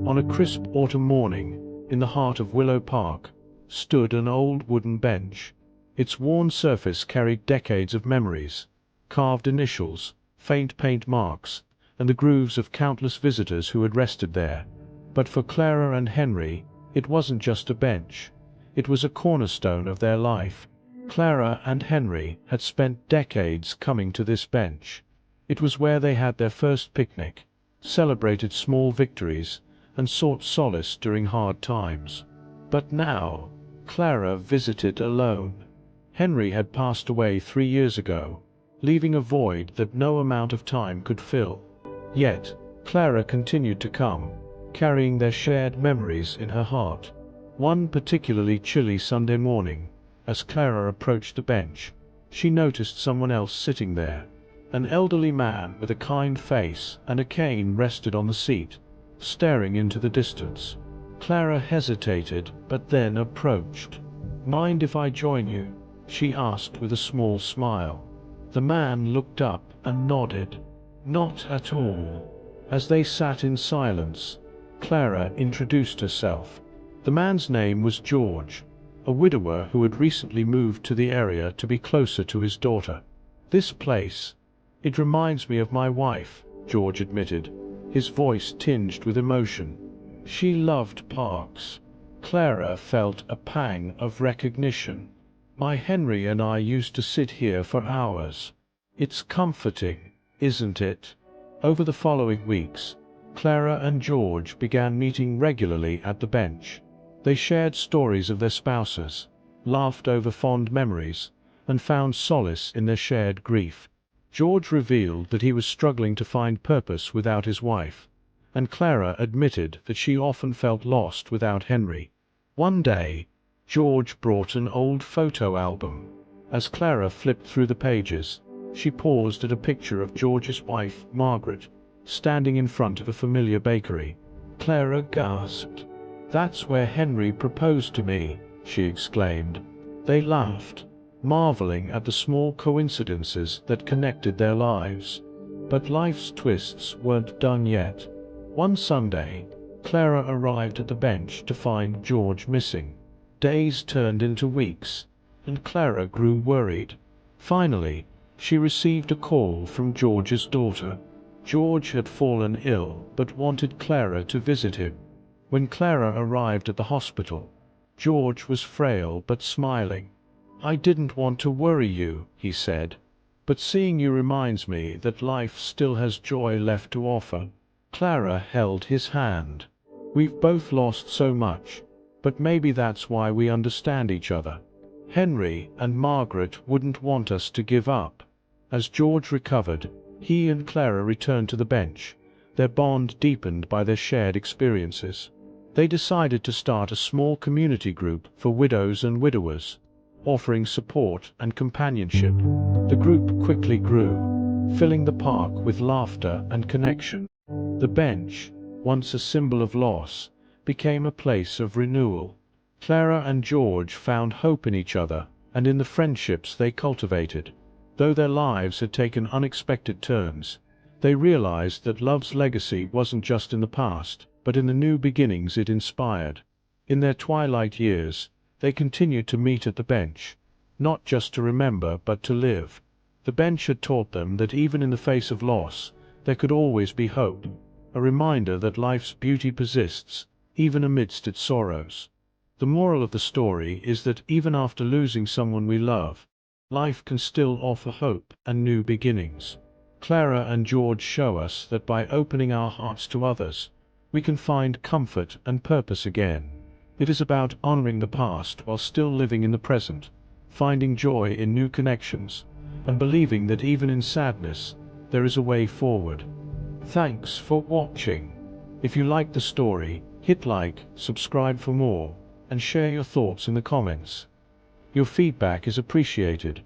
On a crisp autumn morning, in the heart of Willow Park, stood an old wooden bench. Its worn surface carried decades of memories, carved initials, faint paint marks, and the grooves of countless visitors who had rested there. But for Clara and Henry, it wasn't just a bench. It was a cornerstone of their life. Clara and Henry had spent decades coming to this bench. It was where they had their first picnic, celebrated small victories, and sought solace during hard times. But now, Clara visited alone. Henry had passed away 3 years ago, leaving a void that no amount of time could fill. Yet, Clara continued to come, carrying their shared memories in her heart. One particularly chilly Sunday morning, as Clara approached the bench, she noticed someone else sitting there. An elderly man with a kind face and a cane rested on the seat, staring into the distance. Clara hesitated, but then approached. "Mind if I join you?" she asked with a small smile. The man looked up and nodded. "Not at all." As they sat in silence, Clara introduced herself. The man's name was George, a widower who had recently moved to the area to be closer to his daughter. "This place, it reminds me of my wife," George admitted, his voice tinged with emotion. "She loved parks." Clara felt a pang of recognition. "My Henry and I used to sit here for hours. It's comforting, isn't it?" Over the following weeks, Clara and George began meeting regularly at the bench. They shared stories of their spouses, laughed over fond memories, and found solace in their shared grief. George revealed that he was struggling to find purpose without his wife, and Clara admitted that she often felt lost without Henry. One day, George brought an old photo album. As Clara flipped through the pages, she paused at a picture of George's wife, Margaret, standing in front of a familiar bakery. Clara gasped. "That's where Henry proposed to me," she exclaimed. They laughed, marveling at the small coincidences that connected their lives. But life's twists weren't done yet. One Sunday, Clara arrived at the bench to find George missing. Days turned into weeks, and Clara grew worried. Finally, she received a call from George's daughter. George had fallen ill but wanted Clara to visit him. When Clara arrived at the hospital, George was frail but smiling. "I didn't want to worry you," he said, "but seeing you reminds me that life still has joy left to offer." Clara held his hand. "We've both lost so much, but maybe that's why we understand each other. Henry and Margaret wouldn't want us to give up." As George recovered, he and Clara returned to the bench, their bond deepened by their shared experiences. They decided to start a small community group for widows and widowers, offering support and companionship. The group quickly grew, filling the park with laughter and connection. The bench, once a symbol of loss, became a place of renewal. Clara and George found hope in each other and in the friendships they cultivated. Though their lives had taken unexpected turns, they realized that love's legacy wasn't just in the past, but in the new beginnings it inspired. In their twilight years, they continued to meet at the bench, not just to remember but to live. The bench had taught them that even in the face of loss, there could always be hope, a reminder that life's beauty persists, even amidst its sorrows. The moral of the story is that even after losing someone we love, life can still offer hope and new beginnings. Clara and George show us that by opening our hearts to others, we can find comfort and purpose again. It is about honoring the past while still living in the present, finding joy in new connections, and believing that even in sadness, there is a way forward. Thanks for watching. If you liked the story, hit like, subscribe for more, and share your thoughts in the comments. Your feedback is appreciated.